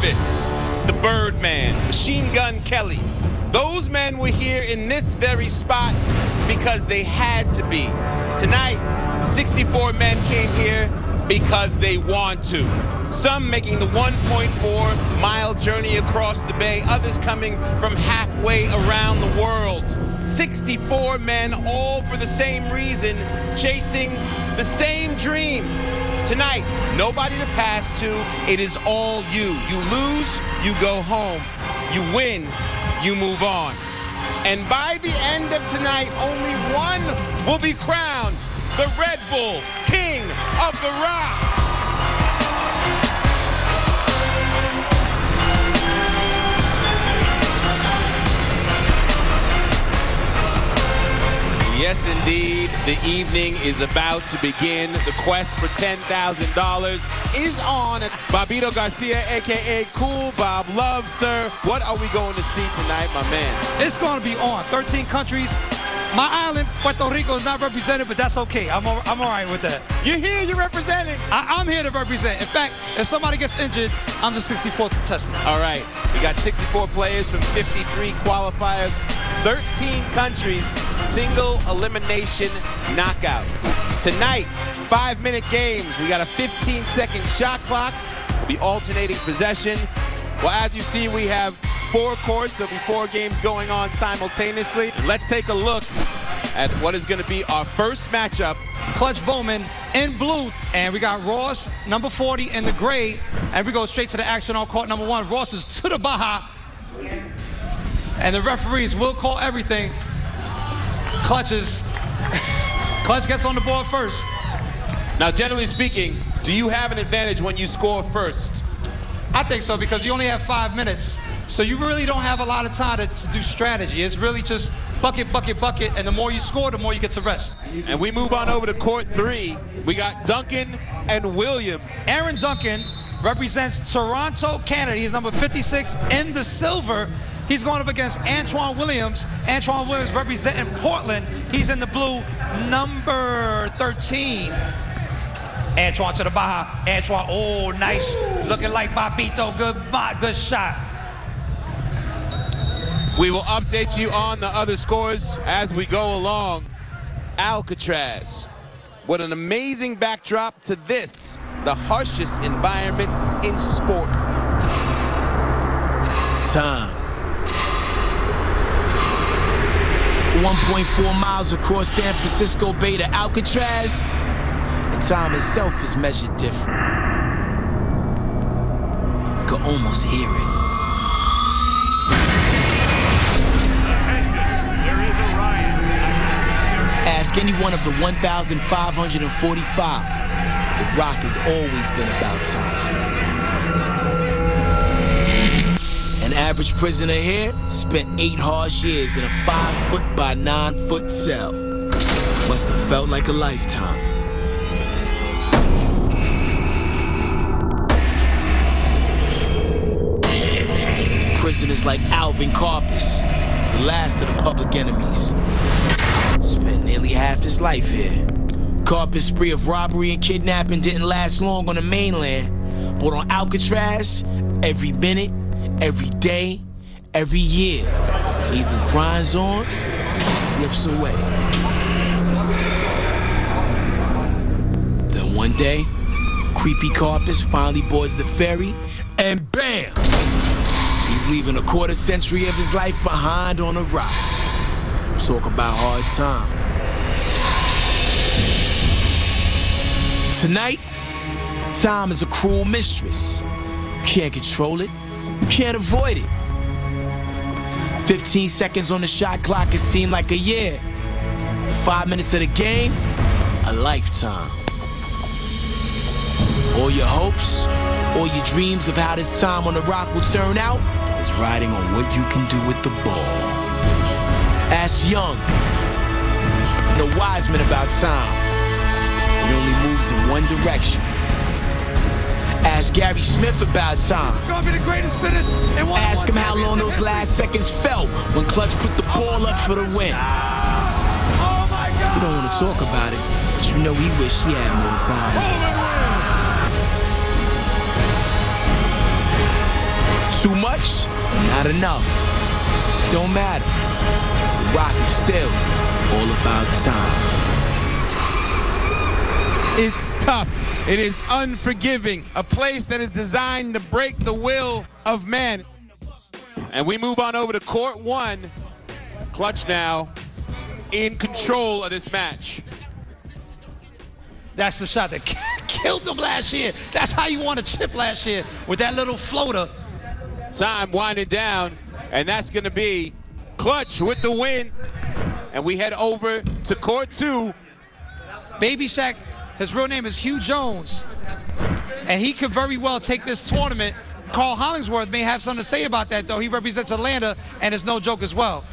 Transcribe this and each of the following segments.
Memphis, the Birdman, Machine Gun Kelly. Those men were here in this very spot because they had to be. Tonight, 64 men came here because they want to. Some making the 1.4-mile journey across the bay, others coming from halfway around the world. 64 men, all for the same reason, chasing the same dream. Tonight, nobody to pass to. It is all you. You lose, you go home. You win, you move on. And by the end of tonight, only one will be crowned the Red Bull King of the Rock. Yes, indeed, the evening is about to begin. The quest for $10,000 is on. Bobbito Garcia, a.k.a. Cool Bob Love, sir. What are we going to see tonight, my man? It's going to be on. 13 countries. My island, Puerto Rico, is not represented, but that's okay. I'm all right with that. You're here, you're representing. I'm here to represent. In fact, if somebody gets injured, I'm the 64th contestant. All right. We got 64 players from 53 qualifiers, 13 countries, single elimination knockout. Tonight, 5-minute games. We got a 15-second shot clock. We'll be alternating possession. Well, as you see, we have 4 courts. There'll be 4 games going on simultaneously. Let's take a look at what is going to be our first matchup. Clutch Bowman in blue, and we got Ross, number 40, in the gray, and we go straight to the action on court number 1. Ross is to the Baja, and the referees will call everything. Clutch gets on the board first. Now, generally speaking, do you have an advantage when you score first? I think so, because you only have 5 minutes. So you really don't have a lot of time to do strategy. It's really just bucket, bucket, bucket, and the more you score, the more you get to rest. And we move on over to court 3. We got Duncan and William. Aaron Duncan represents Toronto, Canada. He's number 56 in the silver. He's going up against Antoine Williams. Antoine Williams representing Portland. He's in the blue, number 13. Antoine to the Baja. Antoine, oh, nice. Looking like Bobbito. Good shot. We will update you on the other scores as we go along. Alcatraz. What an amazing backdrop to this, the harshest environment in sport. Time. 1.4 miles across San Francisco Bay to Alcatraz, and time itself is measured different. You can almost hear it. Ask any one of the 1,545. The Rock has always been about time. An average prisoner here spent 8 harsh years in a 5-foot by 9-foot cell. Must have felt like a lifetime. Prisoners like Alvin Karpis, the last of the public enemies, spent nearly half his life here. Karpis' spree of robbery and kidnapping didn't last long on the mainland, but on Alcatraz, every minute, every day, every year, either grinds on or just slips away. Then one day, creepy Karpis finally boards the ferry, and bam! He's leaving a quarter century of his life behind on a rock. Talk about hard time. Tonight, time is a cruel mistress. You can't control it. You can't avoid it. 15 seconds on the shot clock can seem like a year. The 5 minutes of the game, a lifetime. All your hopes, all your dreams of how this time on the Rock will turn out is riding on what you can do with the ball. Ask Young and the wise men about time. It only moves in one direction. Ask Gary Smith about time. It's gonna be the greatest finish in one. Ask him how long those last seconds felt when Clutch put the ball up for the win. Oh my God! You don't want to talk about it, but you know he wished he had more time. Too much? Not enough. Don't matter. The Rock is still all about time. It's tough. It is unforgiving. A place that is designed to break the will of man. And we move on over to court 1. Clutch now in control of this match. That's the shot that killed him last year. That's how you won a chip last year, with that little floater. Time winding down, and that's going to be Clutch with the win. And we head over to court 2. Baby Shaq, his real name is Hugh Jones, and he could very well take this tournament. Carl Hollingsworth may have something to say about that, though. He represents Atlanta, and it's no joke as well.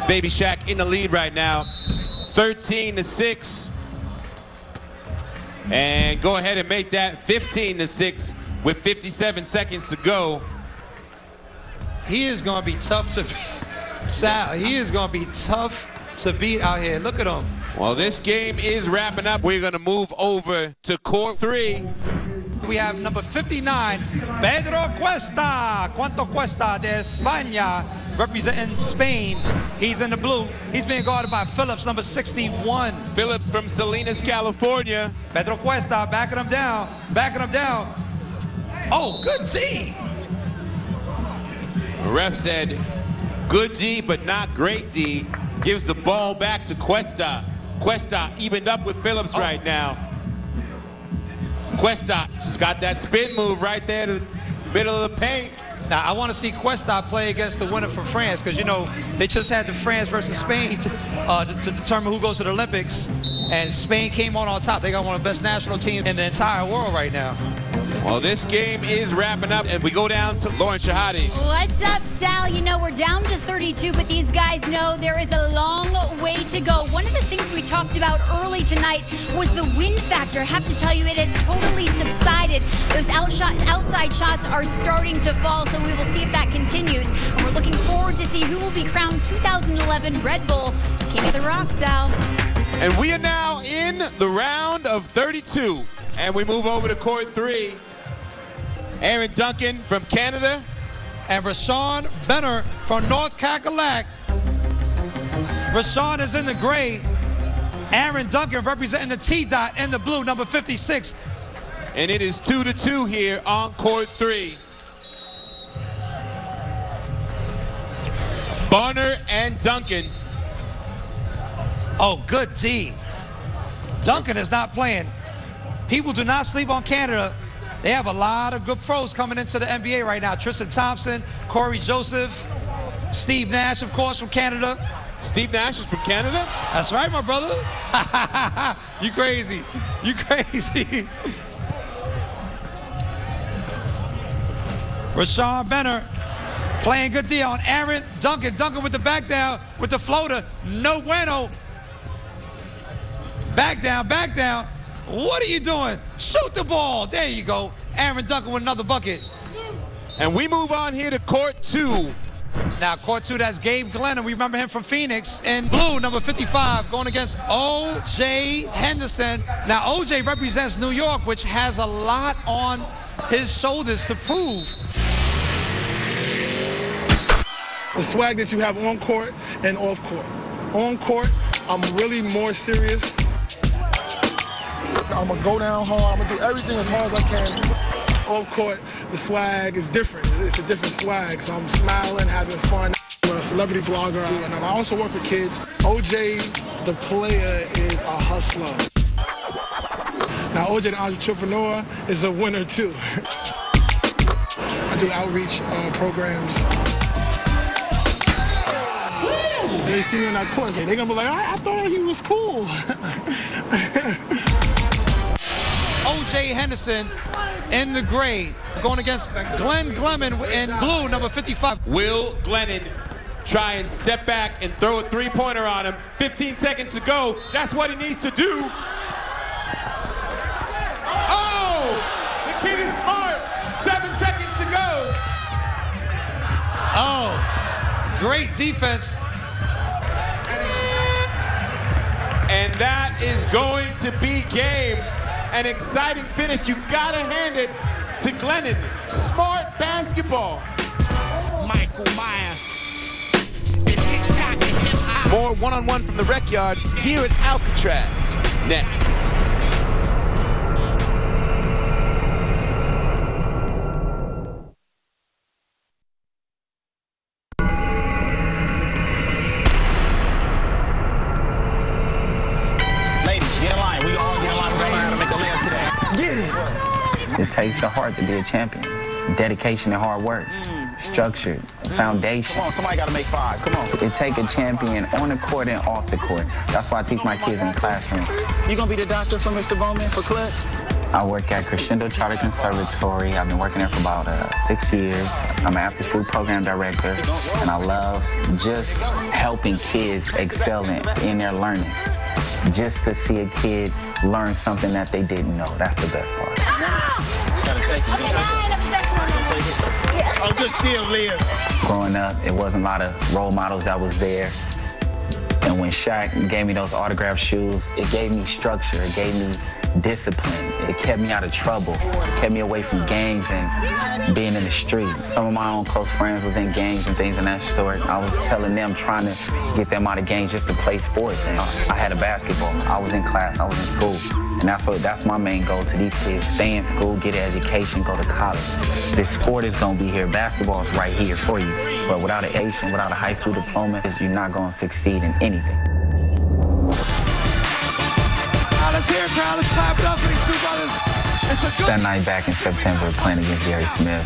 Baby Shaq in the lead right now, 13-6. And go ahead and make that 15-6 with 57 seconds to go. He is going to be tough to beat. Sal, he is going to be tough to beat out here. Look at him. Well, this game is wrapping up. We're going to move over to court 3. We have number 59, Pedro Cuesta. ¿Cuánto cuesta de España, representing Spain. He's in the blue. He's being guarded by Phillips, number 61. Phillips from Salinas, California. Pedro Cuesta backing him down, backing him down. Oh, good D. The ref said, good D, but not great D. Gives the ball back to Cuesta. Cuesta evened up with Phillips right now. Cuesta just got that spin move right there to the middle of the paint. Now, I want to see Cuesta play against the winner from France, because, you know, they just had the France versus Spain to determine who goes to the Olympics, and Spain came on top. They got one of the best national teams in the entire world right now. Well, this game is wrapping up, and we go down to Lauren Shahadi. What's up, Sal? You know, we're down to 32, but these guys know there is a long way to go. One of the things we talked about early tonight was the win factor. I have to tell you, it has totally subsided. Those outside shots are starting to fall, so we will see if that continues. And we're looking forward to see who will be crowned 2011 Red Bull King of the Rock, Sal. And we are now in the round of 32, and we move over to court 3. Aaron Duncan from Canada. And Rashawn Benner from North Cackalack. Rashawn is in the gray. Aaron Duncan representing the T-Dot in the blue, number 56. And it is 2-2 here on court 3. Bonner and Duncan. Oh, good D. Duncan is not playing. People do not sleep on Canada. They have a lot of good pros coming into the NBA right now. Tristan Thompson, Corey Joseph, Steve Nash, of course, from Canada. Steve Nash is from Canada? That's right, my brother. You crazy. You crazy. Rashawn Benner playing good D on Aaron Duncan. Duncan with the back down, with the floater. No bueno. Back down, back down. What are you doing? Shoot the ball. There you go. Aaron Duncan with another bucket. And we move on here to court 2. Now, court 2, that's Gabe Glennon. We remember him from Phoenix. And blue, number 55, going against O.J. Henderson. Now, O.J. represents New York, which has a lot on his shoulders to prove. The swag that you have on court and off court. On court, I'm really more serious. I'm gonna go down hard. I'm gonna do everything as hard as I can. Off court, the swag is different. It's a different swag. So I'm smiling, having fun. I'm a celebrity blogger, and I also work with kids. OJ, the player, is a hustler. Now, OJ, the entrepreneur, is a winner too. I do outreach programs. They see me on that course, they're gonna be like, I thought he was cool. O.J. Henderson in the gray, going against Glenn Glennon in blue, number 55. Will Glennon try and step back and throw a three-pointer on him? 15 seconds to go. That's what he needs to do. Oh! The kid is smart. 7 seconds to go. Oh, great defense. And that is going to be game. An exciting finish. You gotta hand it to Glennon. Smart basketball. Michael Myers. It's Hitchcock and hip-hop. More one-on-one from the Rec Yard here at Alcatraz. Next. It takes the heart to be a champion. Dedication and hard work. Structured. Foundation. Come on, somebody got to make 5. Come on. It takes a champion on the court and off the court. That's why I teach my kids in the classroom. You going to be the doctor for Mr. Bowman for Clutch? I work at Crescendo Charter Conservatory. I've been working there for about 6 years. I'm an after-school program director, and I love just helping kids excel in their learning. Just to see a kid learn something that they didn't know. That's the best part. Oh, good steal, Leah. Growing up, it wasn't a lot of role models that was there. And when Shaq gave me those autographed shoes, it gave me structure. It gave me discipline. It kept me out of trouble. It kept me away from gangs and being in the street. Some of my own close friends was in gangs and things of that sort. I was telling them, trying to get them out of gangs just to play sports. And I had a basketball. I was in class. I was in school. And that's my main goal to these kids. Stay in school, get an education, go to college. This sport is going to be here. Basketball is right here for you. But without an education, without a high school diploma, you're not going to succeed in anything. Let's hear it, crowd. Let's clap it up for these two brothers. That night back in September, playing against Gary Smith,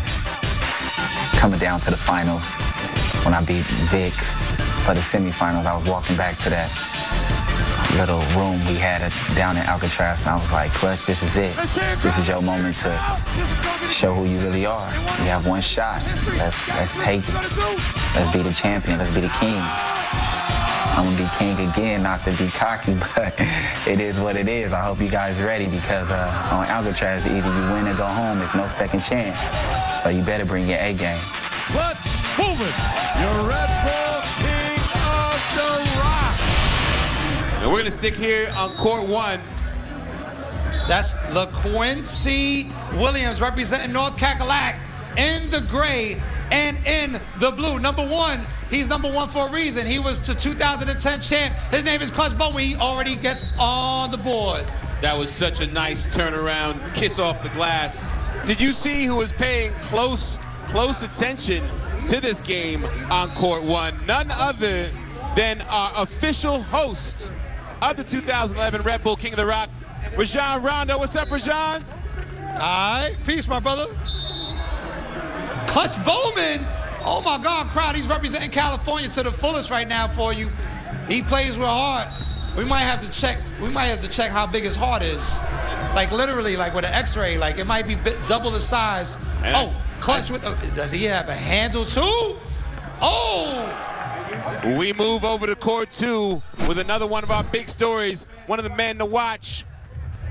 coming down to the finals, when I beat Vic for the semifinals, I was walking back to that little room we had down in Alcatraz, and I was like, Clutch, this is it. This is your moment to show who you really are. You have one shot. Let's take it. Let's be the champion. Let's be the king. I'm gonna be king again, not to be cocky, but it is what it is. I hope you guys are ready, because on Alcatraz, either you win or go home. There's no second chance. So you better bring your A game. Clutch Bowman, your Red Bull King of the Rock. And we're gonna stick here on court 1. That's LaQuincy Williams representing North Cackalack in the gray and in the blue. Number 1. He's number 1 for a reason. He was the 2010 champ. His name is Clutch Bowman. He already gets on the board. That was such a nice turnaround, kiss off the glass. Did you see who was paying close attention to this game on court 1? None other than our official host of the 2011 Red Bull King of the Rock, Rajon Rondo. What's up, Rajon? All right, peace, my brother. Clutch Bowman. Oh my God, crowd, he's representing California to the fullest right now for you. He plays with heart. We might have to check how big his heart is. Like literally, like with an x-ray, like it might be double the size. Oh, Clutch with, does he have a handle too? Oh! We move over to court 2 with another one of our big stories. One of the men to watch,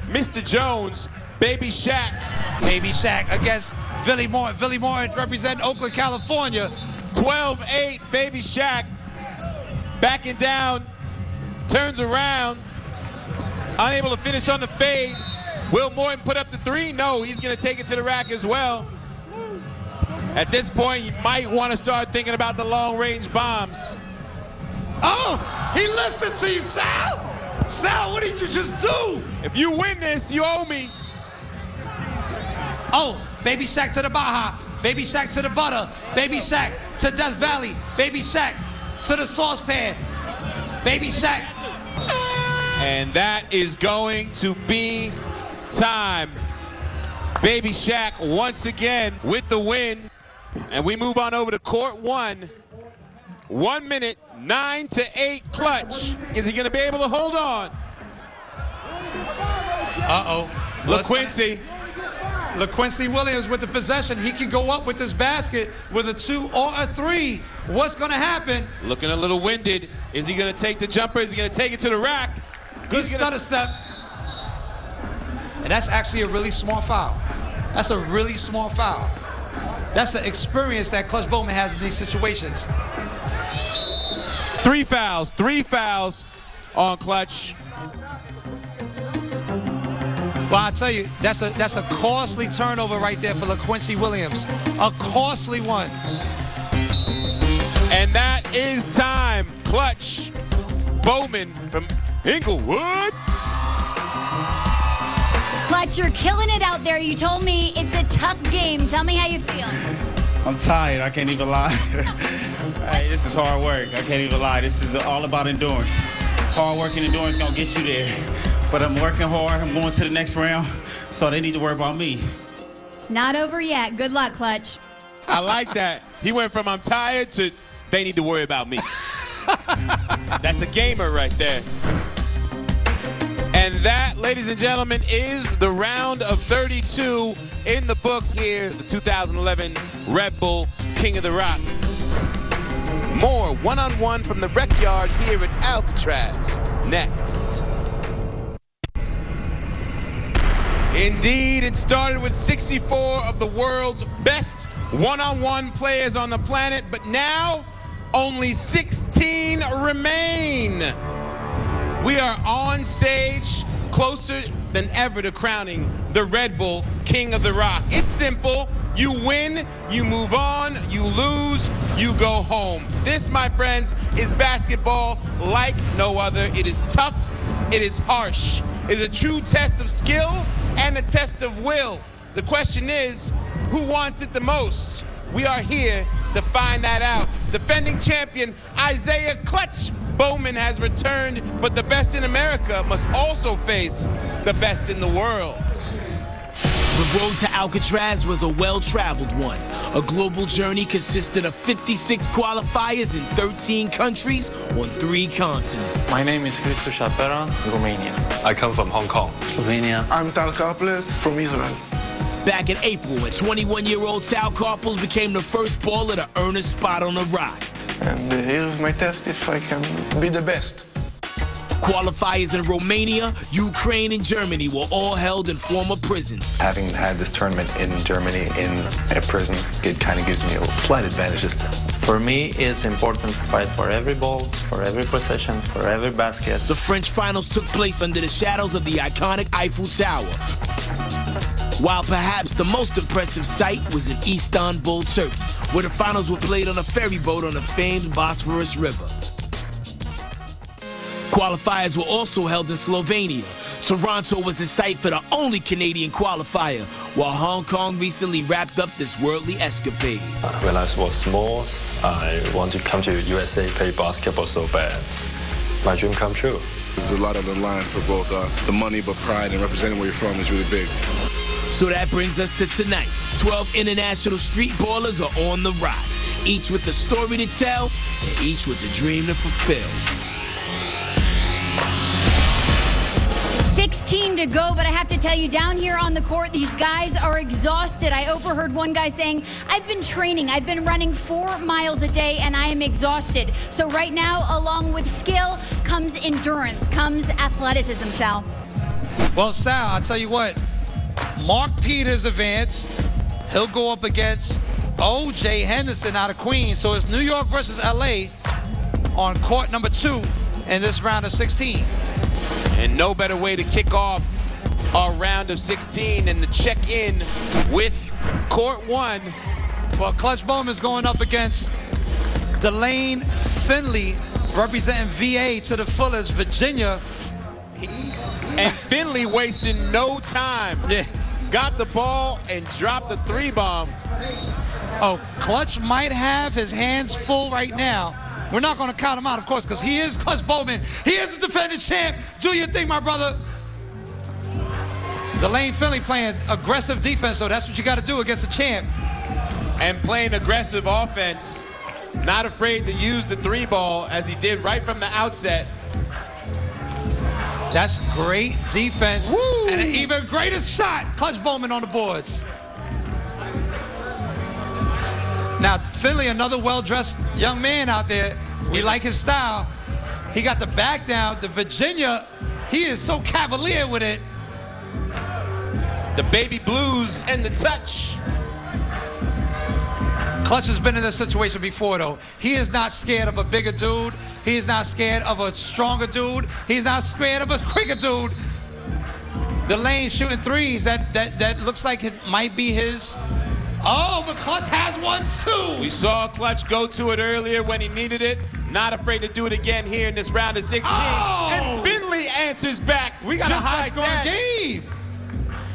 Mr. Jones, Baby Shaq. Baby Shaq against Billy Moore. Billy Moore representing Oakland, California. 12-8, Baby Shaq. Backing down, turns around, unable to finish on the fade. Will Morton put up the 3? No, he's going to take it to the rack as well. At this point, you might want to start thinking about the long-range bombs. Oh, he listened to you, Sal. Sal, what did you just do? If you win this, you owe me. Oh, Baby Shaq to the Baja. Baby Shaq to the butter. Baby Shaq to Death Valley. Baby Shaq to the saucepan. Baby Shaq. And that is going to be time. Baby Shaq once again with the win. And we move on over to court 1. 1 minute, 9-8 Clutch. Is he going to be able to hold on? Uh-oh. LaQuincy Williams with the possession. He can go up with this basket with a 2 or a 3. What's going to happen? Looking a little winded. Is he going to take the jumper? Is he going to take it to the rack? Good stutter step. And that's actually a really small foul. That's a really small foul. That's the experience that Clutch Bowman has in these situations. 3 fouls on Clutch. Well, I'll tell you, that's a costly turnover right there for LaQuincy Williams. A costly one. And that is time. Clutch Bowman from Inglewood. Clutch, you're killing it out there. You told me it's a tough game. Tell me how you feel. I'm tired. I can't even lie. Hey, this is hard work. I can't even lie. This is all about endurance. Hard work and endurance gonna get you there. But I'm working hard. I'm going to the next round, so they need to worry about me. It's not over yet. Good luck, Clutch. I like that. He went from I'm tired to they need to worry about me. That's a gamer right there. And that, ladies and gentlemen, is the round of 32 in the books here, the 2011 Red Bull King of the Rock. More one-on-one from the Rec Yard here at Alcatraz next. Indeed, it started with 64 of the world's best one-on-one players on the planet, but now only 16 remain. We are on stage, closer than ever to crowning the Red Bull King of the Rock. It's simple. You win, you move on, you lose, you go home. This, my friends, is basketball like no other. It is tough, it is harsh. It is a true test of skill and a test of will. The question is, who wants it the most? We are here to find that out. Defending champion Isaiah Clutch Bowman has returned, but the best in America must also face the best in the world. The road to Alcatraz was a well-traveled one. A global journey consisted of 56 qualifiers in 13 countries on 3 continents. My name is Hristo Shapera, Romania. I come from Hong Kong, Slovenia. I'm Tal Karpeles from Israel. Back in April, when 21-year-old Tal Karpeles became the first baller to earn a spot on the Rock. And here's my test if I can be the best. Qualifiers in Romania, Ukraine, and Germany were all held in former prisons. Having had this tournament in Germany in a prison, it kind of gives me a slight advantage this time. For me, it's important to fight for every ball, for every possession, for every basket. The French finals took place under the shadows of the iconic Eiffel Tower, while perhaps the most impressive sight was in Istanbul, Turkey, where the finals were played on a ferry boat on the famed Bosphorus River. Qualifiers were also held in Slovenia. Toronto was the site for the only Canadian qualifier, while Hong Kong recently wrapped up this worldly escapade. When I was small, I wanted to come to USA play basketball so bad. My dream come true. There's a lot on the line for both the money, but pride and representing where you're from is really big. So that brings us to tonight. 12 international street ballers are on the ride, each with a story to tell and each with a dream to fulfill. 16 to go, but I have to tell you, down here on the court, these guys are exhausted. I overheard one guy saying, I've been training, I've been running 4 miles a day, and I am exhausted. So right now, along with skill, comes endurance, comes athleticism, Sal. Well, Sal, I'll tell you what. Mark Peters advanced. He'll go up against O.J. Henderson out of Queens. So it's New York versus L.A. on court number 2 in this round of 16. And no better way to kick off our round of 16 than to check in with court 1. Well, Clutch Bowman's going up against Delane Finley, representing VA to the fullest, Virginia. And Finley wasting no time. Yeah. Got the ball and dropped the 3-bomb. Oh, Clutch might have his hands full right now. We're not going to count him out, of course, because he is Clutch Bowman. He is the defending champ. Do your thing, my brother. Delane Finley playing aggressive defense, so that's what you got to do against the champ. And playing aggressive offense. Not afraid to use the 3-ball as he did right from the outset. That's great defense. Woo! And an even greater shot. Clutch Bowman on the boards. Now, Finley, another well-dressed young man out there. We like his style. He got the back down. The Virginia, he is so cavalier with it. The baby blues and the touch. Clutch has been in this situation before, though. He is not scared of a bigger dude. He is not scared of a stronger dude. He's not scared of a quicker dude. Delane shooting threes. That looks like it might be his. Oh, but Clutch has one too. We saw Clutch go to it earlier when he needed it. Not afraid to do it again here in this round of 16. Oh! And Finley answers back. We got just a high like scoring that. game.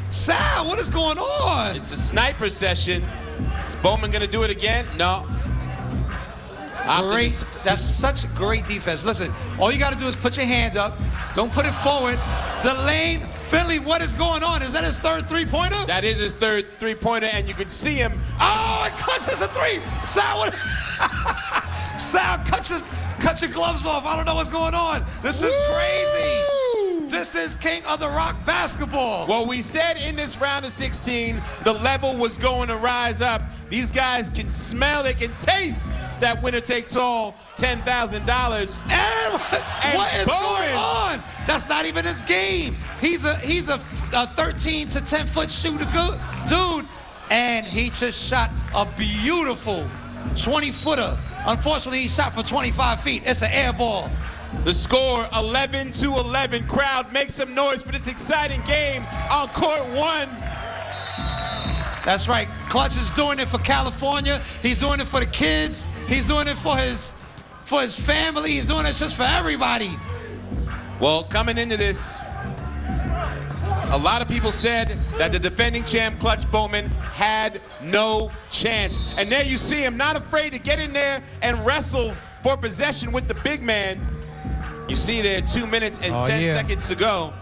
Sal, what is going on? It's a sniper session. Is Bowman gonna do it again? No. Great. That's such great defense. Listen, all you got to do is put your hand up. Don't put it forward. Delane Finley, what is going on? Is that his third three-pointer? That is his third three-pointer, and you can see him. Oh, it clutches a three. Sal, what? Sal, cut your gloves off. I don't know what's going on. This is crazy. This is King of the Rock basketball. Well, we said in this round of 16, the level was going to rise up. These guys can smell, they can taste that winner takes all $10,000. And what is going on? That's not even his game. He's a 13 to 10 foot shooter dude, and he just shot a beautiful 20-footer. Unfortunately, he shot for 25 feet. It's an air ball. The score, 11-11. Crowd, make some noise for this exciting game on court 1. That's right. Clutch is doing it for California. He's doing it for the kids. He's doing it for his family. He's doing it just for everybody. Well, coming into this, a lot of people said that the defending champ, Clutch Bowman, had no chance. And there you see him, not afraid to get in there and wrestle for possession with the big man. You see there, 2 minutes and 10 seconds to go.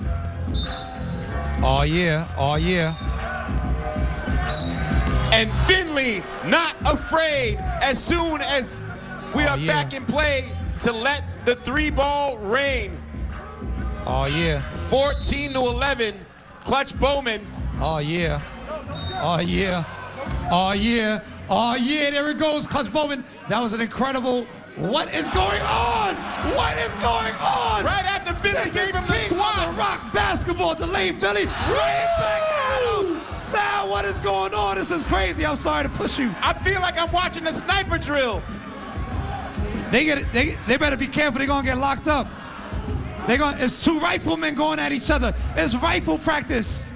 Oh, yeah. Oh, yeah. And Finley not afraid as soon as we are back in play to let the three ball rain. Oh, yeah. 14-11, Clutch Bowman. Oh, yeah. Oh, yeah. Oh, yeah. Oh, yeah, there it goes, Clutch Bowman. That was an incredible... What is going on? What is going on? Right after Finley gave him the swat. King of the Rock basketball, Delane Finley. Right back at him. Sal, what is going on? This is crazy. I'm sorry to push you. I feel like I'm watching a sniper drill. They better be careful. They're going to get locked up. It's two riflemen going at each other. It's rifle practice.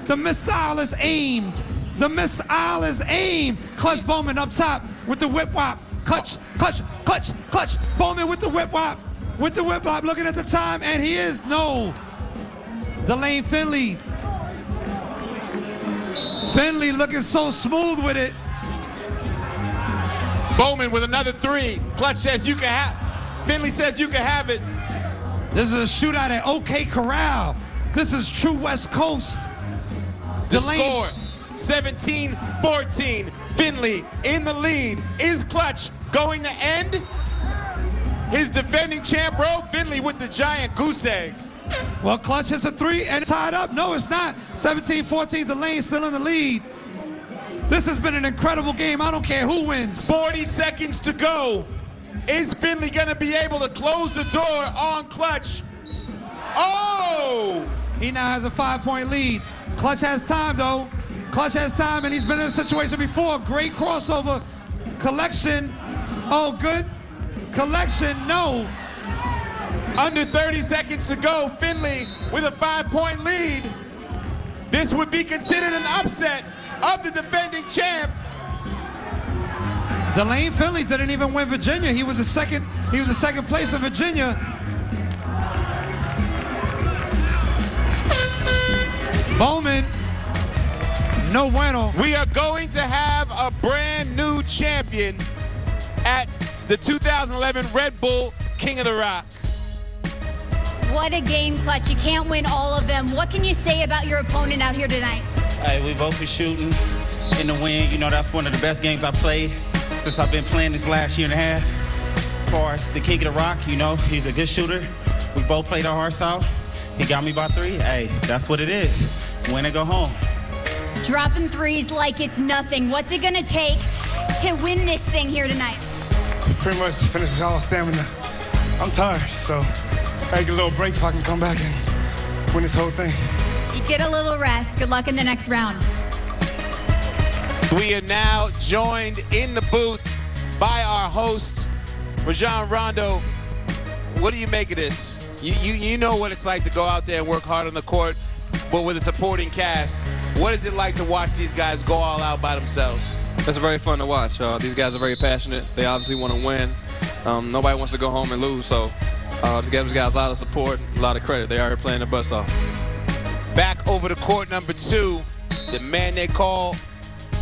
The missile is aimed. The missile is aimed. Clutch Bowman up top with the whip whop. Clutch. Bowman with the whip whop. With the whip whop, looking at the time, and he is, no. Delane Finley. Finley looking so smooth with it. Bowman with another three. Clutch says you can have, Finley says you can have it. This is a shootout at OK Corral. This is true West Coast. The score, 17-14. Finley in the lead. Is Clutch going to end his defending champ row? Finley with the giant goose egg. Well, Clutch hits a three and tied up. No, it's not. 17-14, Delane still in the lead. This has been an incredible game. I don't care who wins. 40 seconds to go. Is Finley gonna be able to close the door on Clutch? Oh! He now has a 5-point lead. Clutch has time, though. Clutch has time, and he's been in a situation before. Great crossover. Collection. Oh, good. Collection, no. Under 30 seconds to go. Finley with a 5-point lead. This would be considered an upset of the defending champ. Delane Finley didn't even win Virginia. He was a second place in Virginia. Bowman, no bueno. We are going to have a brand new champion at the 2011 Red Bull King of the Rock. What a game, Clutch. You can't win all of them. What can you say about your opponent out here tonight? Hey, we both been shooting in the wind. You know, that's one of the best games I played since I've been playing this last year and a half. As far as the King of the Rock, you know, he's a good shooter. We both played our hearts out. He got me by 3. Hey, that's what it is. Win and go home. Dropping threes like it's nothing. What's it gonna take to win this thing here tonight? Pretty much finish with all stamina. I'm tired, so I get a little break if I can come back and win this whole thing. You get a little rest. Good luck in the next round. We are now joined in the booth by our host, Rajon Rondo. What do you make of this? You know what it's like to go out there and work hard on the court. but with a supporting cast. What is it like to watch these guys go all out by themselves? It's very fun to watch. These guys are very passionate. They obviously want to win. Nobody wants to go home and lose, so just give these guys a lot of support, a lot of credit. They are here playing their butts off. Back over to court number 2, the man they call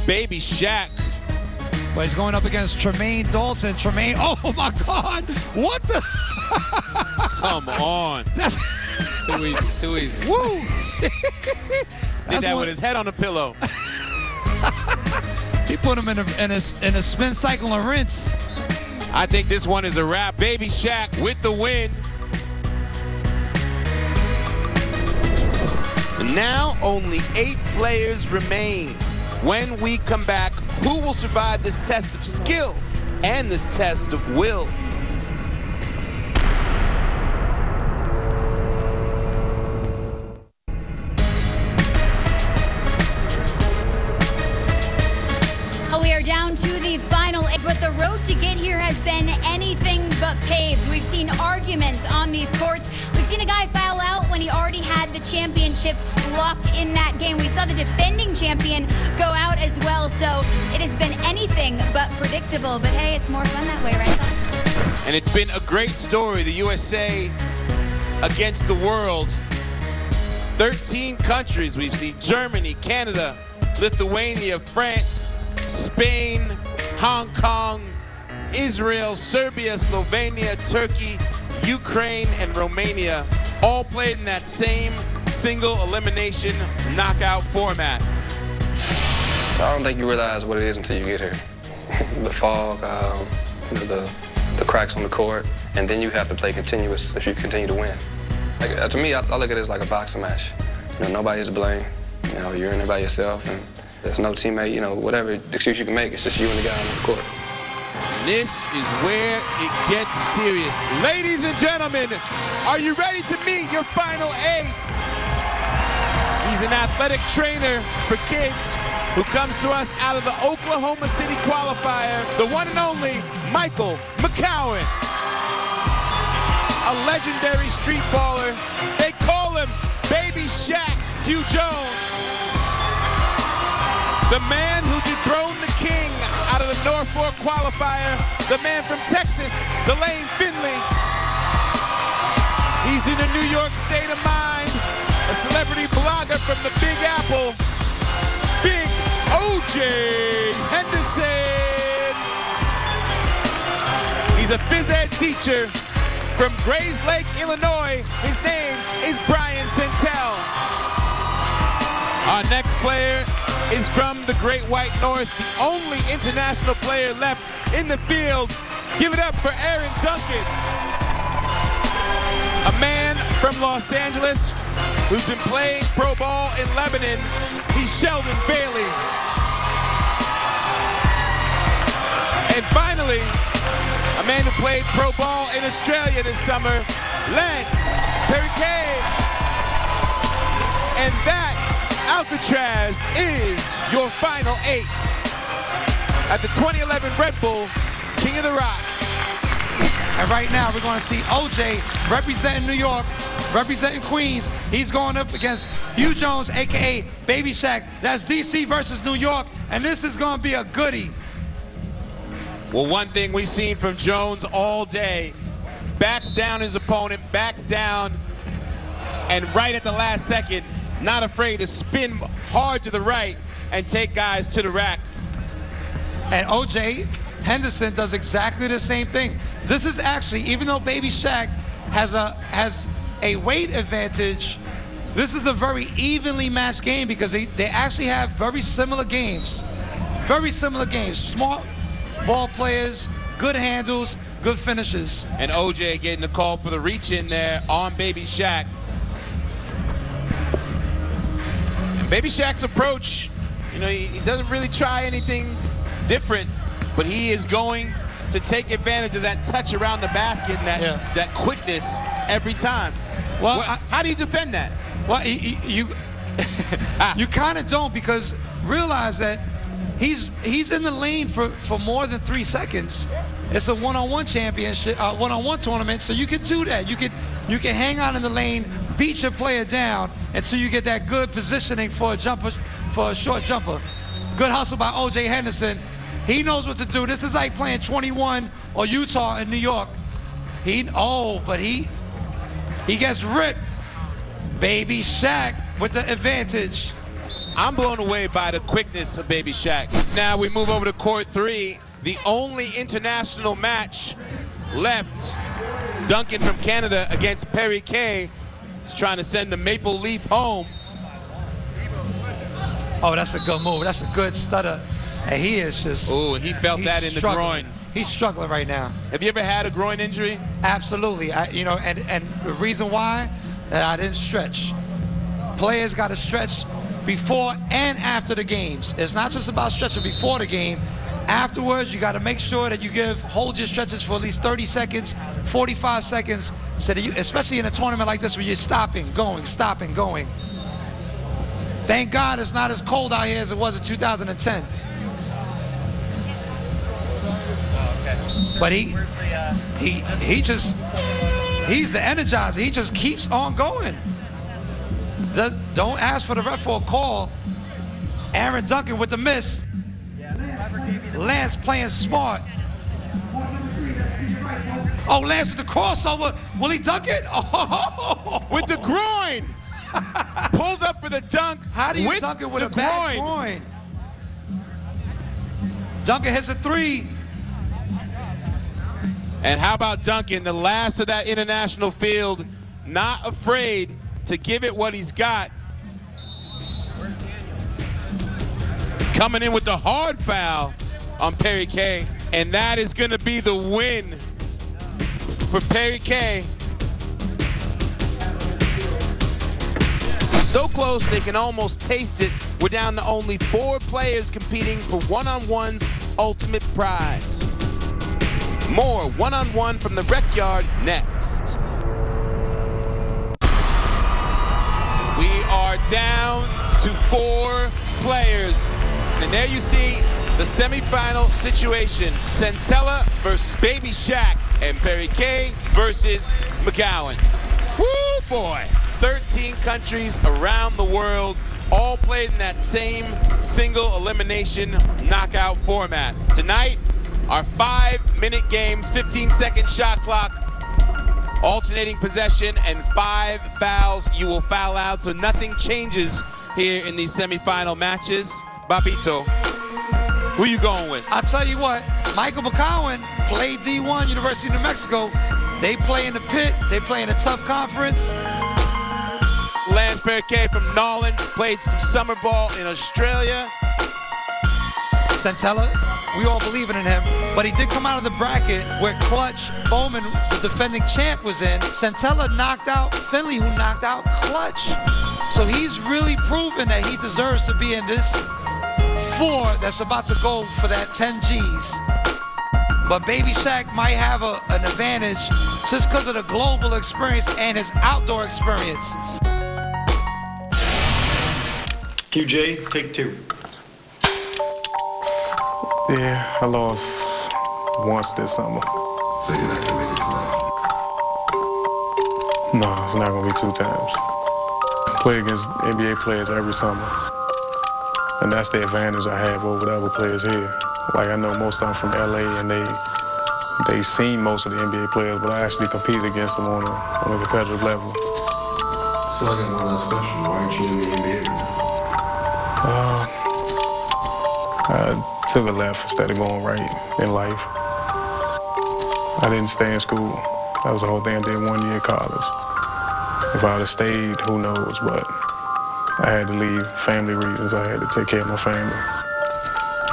Baby Shaq. But he's going up against Tremaine Dalton. Tremaine, oh my God, what the? Come on. That's too easy, too easy. Woo! Did that with his head on the pillow. He put him in a spin cycle and rinse. I think this one is a wrap. Baby Shaq with the win. And now only 8 players remain. When we come back, who will survive this test of skill and this test of will? We are down to the final 8, but the road to get here has been anything but paved. We've seen arguments on these courts. We've seen a guy foul out when he already had the championship locked in that game. We saw the defending champion go out as well, so it has been anything but predictable. But hey, it's more fun that way, right? And it's been a great story, the USA against the world. 13 countries we've seen: Germany, Canada, Lithuania, France, Spain, Hong Kong, Israel, Serbia, Slovenia, Turkey, Ukraine, and Romania, all played in that same single elimination knockout format. I don't think you realize what it is until you get here. The fog, the cracks on the court, and then you have to play continuous if you continue to win. Like, to me, I look at it as like a boxing match. Nobody's to blame. You're in there by yourself, and there's no teammate, whatever excuse you can make, it's just you and the guy on the court. This is where it gets serious. Ladies and gentlemen, are you ready to meet your final 8? He's an athletic trainer for kids who comes to us out of the Oklahoma City qualifier, the one and only Michael McCowan. A legendary street baller. They call him Baby Shaq, Hugh Jones. The man who dethroned the king out of the Norfolk qualifier, the man from Texas, Delane Finley. He's in a New York state of mind, a celebrity blogger from the Big Apple, Big O.J. Henderson. He's a phys ed teacher from Grays Lake, Illinois. His name is Brian Santel. Our next player is from the Great White North, the only international player left in the field. Give it up for Aaron Duncan. A man from Los Angeles who's been playing pro ball in Lebanon. He's Sheldon Bailey. And finally, a man who played pro ball in Australia this summer, Lance Perriquet. And that, Alcatraz, is your final 8 at the 2011 Red Bull King of the Rock. And right now we're going to see OJ representing New York, representing Queens. He's going up against Hugh Jones, aka Baby Shaq. That's DC versus New York, and this is going to be a goodie. Well, one thing we've seen from Jones all day, backs down his opponent, backs down, and right at the last second, not afraid to spin hard to the right and take guys to the rack. And OJ Henderson does exactly the same thing. This is actually, even though Baby Shaq has a weight advantage, this is a very evenly matched game because they actually have very similar games. Very similar games. Smart ball players, good handles, good finishes. And OJ getting the call for the reach in there on Baby Shaq. And Baby Shaq's approach, he doesn't really try anything different, but he is going to take advantage of that touch around the basket and that quickness every time. Well, how do you defend that? Well, you kind of don't, because realize that he's in the lane for more than 3 seconds. It's a one-on-one championship, one-on-one tournament, so you can do that. You can hang out in the lane, beat your player down until you get that good positioning for a jumper, for a short jumper. Good hustle by O.J. Henderson. He knows what to do. This is like playing 21 or Utah in New York. But he gets ripped. Baby Shaq with the advantage. I'm blown away by the quickness of Baby Shaq. Now we move over to court 3, the only international match left. Duncan from Canada against Perry Kay. He's trying to send the Maple Leaf home. Oh, that's a good move. That's a good stutter. And he is just... Oh, he felt that in the groin. He's struggling right now. Have you ever had a groin injury? Absolutely. And the reason why, I didn't stretch. Players got to stretch before and after the games. It's not just about stretching before the game. Afterwards, you got to make sure that you hold your stretches for at least 30 seconds, 45 seconds, so that you, especially in a tournament like this where you're stopping, going. Thank God it's not as cold out here as it was in 2010. But he's the energizer. He just keeps on going. Don't ask for the ref for a call. Aaron Duncan with the miss. Lance playing smart. Oh, Lance with the crossover. Will he dunk it? Oh. With the groin. Pulls up for the dunk. How do you dunk it with a bad groin? Duncan hits a 3. And how about Duncan, the last of that international field, not afraid to give it what he's got. Coming in with the hard foul on Perry Kay. And that is going to be the win for Perry Kay. So close they can almost taste it. We're down to only 4 players competing for one-on-one's ultimate prize. More one-on-one from the Rec Yard next. We are down to 4 players. And there you see the semifinal situation. Centella versus Baby Shaq and Perry Kay versus McGowan. Woo, boy. 13 countries around the world, all played in that same single elimination knockout format. Tonight, our 5-minute games, 15-second shot clock, alternating possession, and 5 fouls. You will foul out, so nothing changes here in these semifinal matches. Bobbito, who you going with? I'll tell you what, Michael McGowan played D1, University of New Mexico. They play in the pit, they play in a tough conference. Lance Perry Kay from Nolans played some summer ball in Australia. Centella, we all believe in him, but he did come out of the bracket where Clutch Bowman, the defending champ, was in. Centella knocked out Finley, who knocked out Clutch. So he's really proven that he deserves to be in this 4 that's about to go for that 10 G's. But Baby Shaq might have an advantage just because of the global experience and his outdoor experience. QJ, take 2. Yeah, I lost once this summer. So you're not gonna make it twice? No, it's not gonna be 2 times. I play against NBA players every summer. And that's the advantage I have over the other players here. Like, I know most of them from LA and they seen most of the NBA players, but I actually competed against them on a competitive level. So I got one last question. Why aren't you in the NBA right now? I took a left instead of going right in life. I didn't stay in school. That was the whole thing. I did 1 year of college. If I had stayed, who knows, but I had to leave. Family reasons. I had to take care of my family.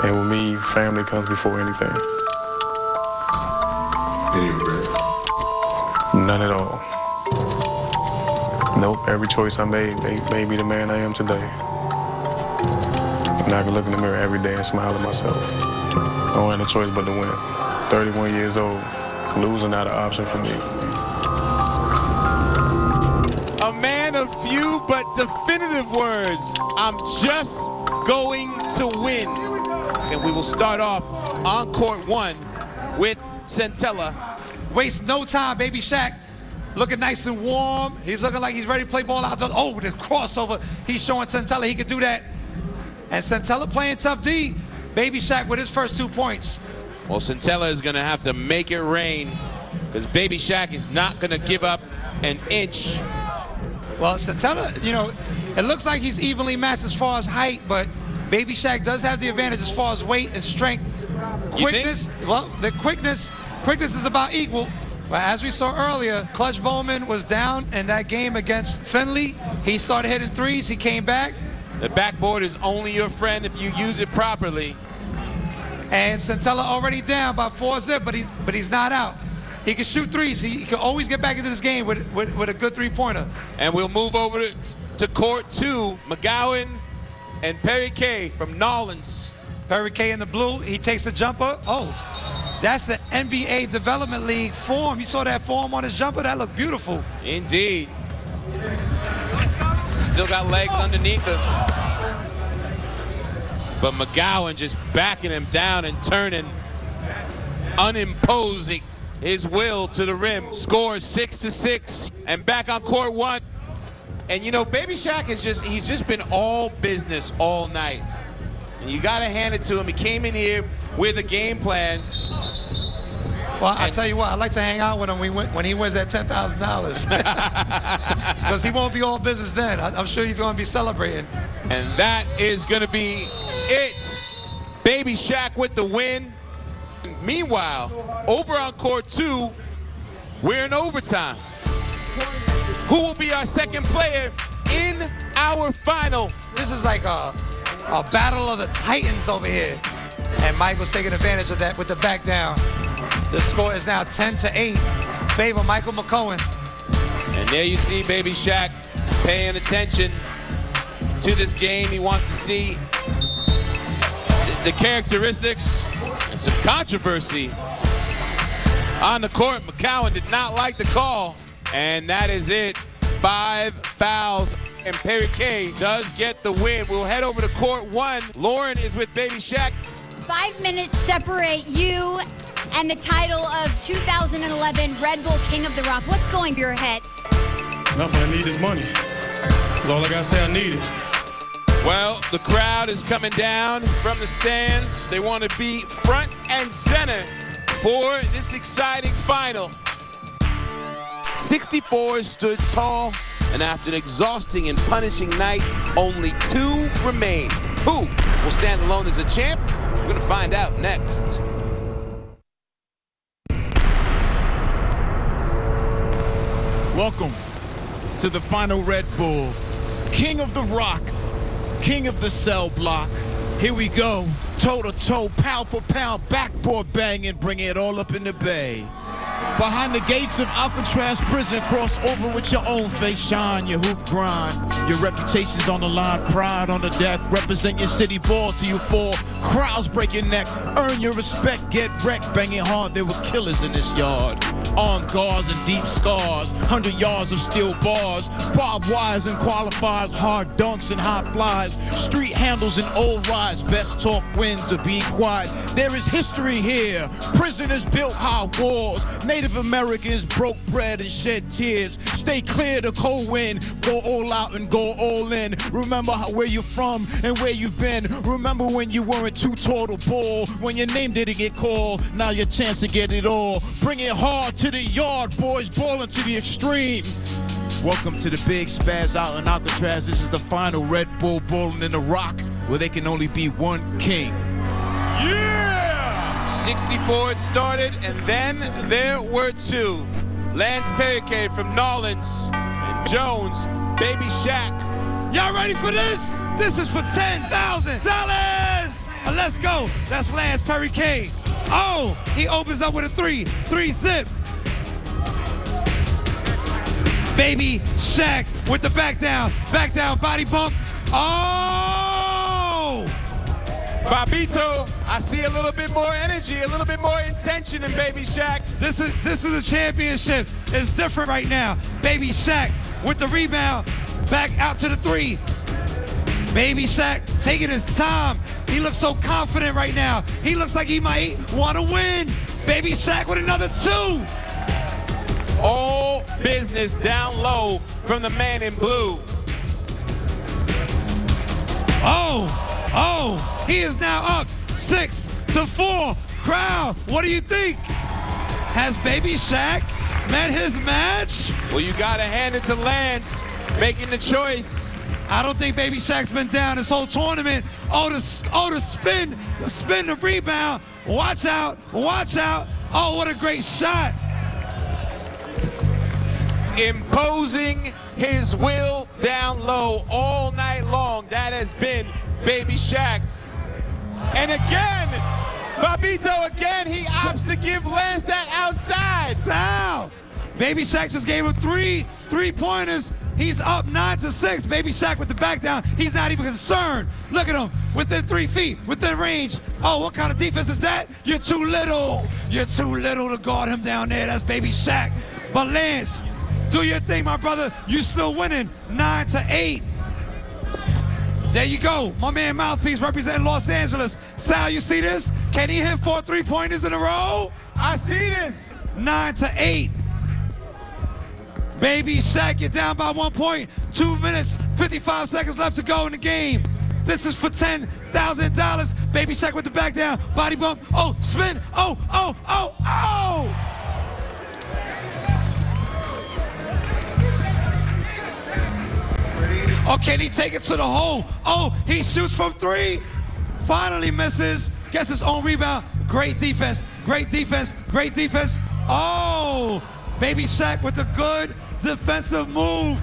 And with me, family comes before anything. Any regrets? None at all. Nope, every choice I made made me the man I am today. And I can look in the mirror every day and smile at myself. I don't have no choice but to win. 31 years old, losing not an option for me. A man of few but definitive words. I'm just going to win. And we will start off on court 1 with Centella. Waste no time, Baby Shaq. looking nice and warm. He's looking like he's ready to play ball out. Oh, the crossover. He's showing Centella he could do that. And Centella playing tough D. Baby Shaq with his first 2 points. Well, Centella is going to have to make it rain because Baby Shaq is not going to give up an inch. Well, Centella, you know, it looks like he's evenly matched as far as height, but Baby Shaq does have the advantage as far as weight and strength. Quickness, well, the quickness is about equal. But as we saw earlier, Clutch Bowman was down in that game against Finley. He started hitting threes. He came back. The backboard is only your friend if you use it properly. And Centella already down by 4-zip, but he's not out. He can shoot threes. He can always get back into this game with a good three-pointer. And we'll move over to court 2. McGowan and Perry Kay from Nolans. Perry Kay in the blue. He takes the jumper. Oh, that's the NBA Development League form. You saw that form on his jumper? That looked beautiful. Indeed. Still got legs underneath him. But McGowan just backing him down and turning, unimposing his will to the rim. Scores 6-6 and back on court 1. And you know, Baby Shaq is he's just been all business all night. And you gotta hand it to him. He came in here with a game plan. Well, I tell you what, I like to hang out with him when he wins that $10,000. Because he won't be all business then. I'm sure he's gonna be celebrating. And that is gonna be it. Baby Shaq with the win. Meanwhile, over on court 2, we're in overtime. Who will be our second player in our final? This is like a battle of the Titans over here. And Michael's taking advantage of that with the back down. The score is now 10-8. Favor Michael McCohen. And there you see Baby Shaq paying attention to this game. He wants to see the characteristics and some controversy on the court. McCowan did not like the call. And that is it. 5 fouls. And Perry Kay does get the win. We'll head over to court 1. Lauren is with Baby Shaq. 5 minutes separate you and the title of 2011 Red Bull King of the Rock. What's going through your head? Nothing. I need this money. That's all I gotta say. I need it. Well, the crowd is coming down from the stands. They want to be front and center for this exciting final. 64 stood tall, and after an exhausting and punishing night, only 2 remain. Who will stand alone as a champ? We're going to find out next. Welcome to the final Red Bull. King of the Rock, king of the cell block. Here we go, toe-to-toe, pound for pound, backboard banging, bring it all up in the bay. Behind the gates of Alcatraz prison, cross over with your own face, shine your hoop grind. Your reputation's on the line, pride on the deck. Represent your city ball till you fall. Crowds break your neck, earn your respect, get wrecked. Banging hard, there were killers in this yard. Armed guards and deep scars, 100 yards of steel bars, barbed wires and qualifiers, hard dunks and high flies, street handles and old rides. Best talk wins or be quiet. There is history here. Prisoners built high walls. Native Americans broke bread and shed tears. Stay clear the cold wind. Go all out and go all in. Remember where you're from and where you've been. Remember when you weren't too tall to ball. When your name didn't get called. Now your chance to get it all. Bring it hard to the yard, boys. Balling to the extreme. Welcome to the big spaz out in Alcatraz. This is the final Red Bull bowling in the Rock, where there can only be one king. Yeah! 64 it started, and then there were 2. Lance Perry Kay from Nolans and Jones, Baby Shaq. Y'all ready for this? This is for $10,000. Let's go. That's Lance Perry Kay. Oh, he opens up with a 3-zip. Baby Shaq with the back down body bump. Oh! Bobito, I see a little bit more energy, a little bit more intention in Baby Shaq. This is a championship. It's different right now. Baby Shaq with the rebound, back out to the 3. Baby Shaq taking his time. He looks so confident right now. He looks like he might want to win. Baby Shaq with another 2. All business down low from the man in blue. He is now up 6-4. Crowd, what do you think? Has Baby Shaq met his match? Well, you got to hand it to Lance making the choice. I don't think Baby Shaq's been down this whole tournament. The spin, the rebound. Watch out, watch out. Oh, what a great shot. Imposing his will down low all night long. That has been Baby Shaq. And again, Bobbito again, he opts to give Lance that outside. Sal, Baby Shaq just gave him three-pointers. He's up 9-6. Baby Shaq with the back down. He's not even concerned. Look at him, within 3 feet, within range. Oh, what kind of defense is that? You're too little. You're too little to guard him down there. That's Baby Shaq. But Lance, do your thing, my brother. You still winning, 9-8. There you go. My man Mouthpiece representing Los Angeles. Sal, you see this? Can he hit 4 3-pointers in a row? I see this. 9-8. Baby Shaq, you're down by 1 point. 2 minutes, 55 seconds left to go in the game. This is for $10,000. Baby Shaq with the back down. Body bump. Oh, spin. Oh. Oh, can he take it to the hole? Oh, he shoots from 3. Finally misses. Gets his own rebound. Great defense. Great defense. Great defense. Oh, Baby Shaq with a good defensive move.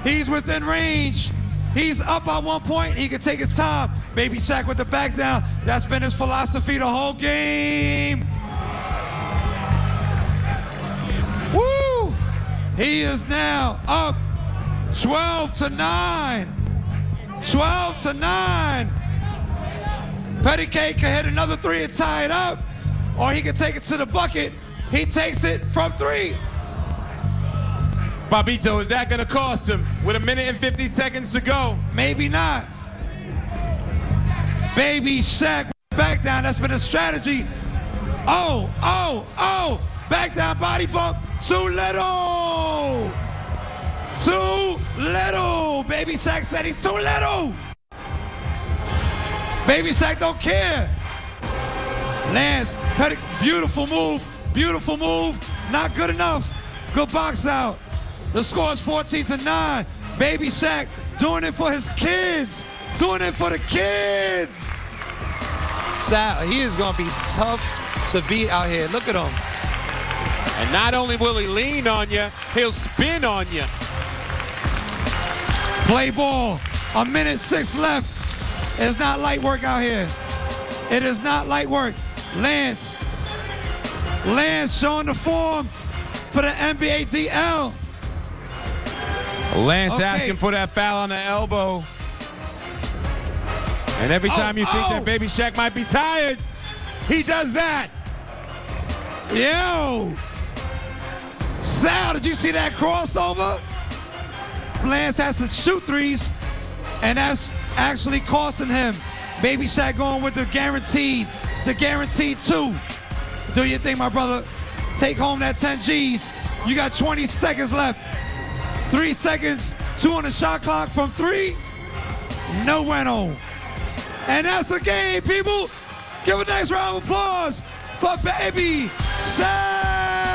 He's within range. He's up by 1 point. He can take his time. Baby Shaq with the back down. That's been his philosophy the whole game. Woo! He is now up 12-9. 12-9. Petty K can hit another 3 and tie it up, or he can take it to the bucket. He takes it from 3. Bobbito, is that going to cost him with 1 minute and 50 seconds to go? Maybe not. Baby Shaq back down. That's been a strategy. Oh. Back down, body bump. Too little. Too little. Baby Shaq said he's too little. Baby Shaq don't care. Lance, beautiful move. Beautiful move. Not good enough. Good box out. The score is 14-9. Baby Shaq doing it for his kids. Doing it for the kids. Sal, he is going to be tough to beat out here. Look at him. And not only will he lean on you, he'll spin on you. Play ball. 1 minute 6 left. It's not light work out here. It is not light work. Lance showing the form for the NBA DL. Lance asking for that foul on the elbow. And every time you think that Baby Shaq might be tired, he does that. Yo. Sal, did you see that crossover? Lance has to shoot 3s, and that's actually costing him. Baby Shaq going with the guaranteed 2. Do your thing, my brother. Take home that 10 G's. You got 20 seconds left. 3 seconds, 2 on the shot clock from 3. No bueno. And that's the game, people. Give a nice round of applause for Baby Shaq.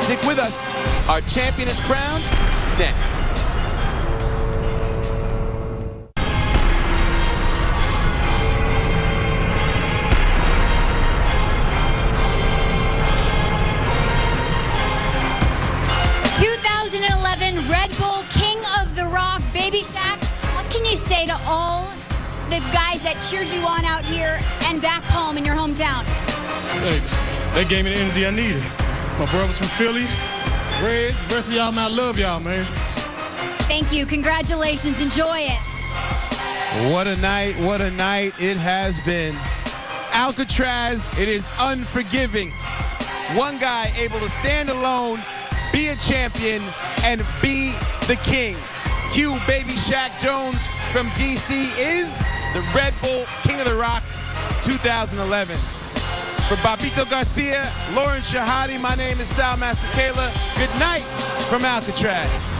Stick with us. Our champion is crowned next. Red Bull King of the Rock, Baby Shaq. What can you say to all the guys that cheered you on out here and back home in your hometown? Thanks. That gave me the energy I needed. My brothers from Philly, Reds, the rest of y'all, man, I love y'all, man. Thank you. Congratulations. Enjoy it. What a night it has been. Alcatraz, it is unforgiving. One guy able to stand alone, be a champion, and be the king. Q Baby Shaq Jones from DC is the Red Bull King of the Rock 2011. For Bobito Garcia, Lauren Shahadi, my name is Sal Masakela. Good night from Alcatraz.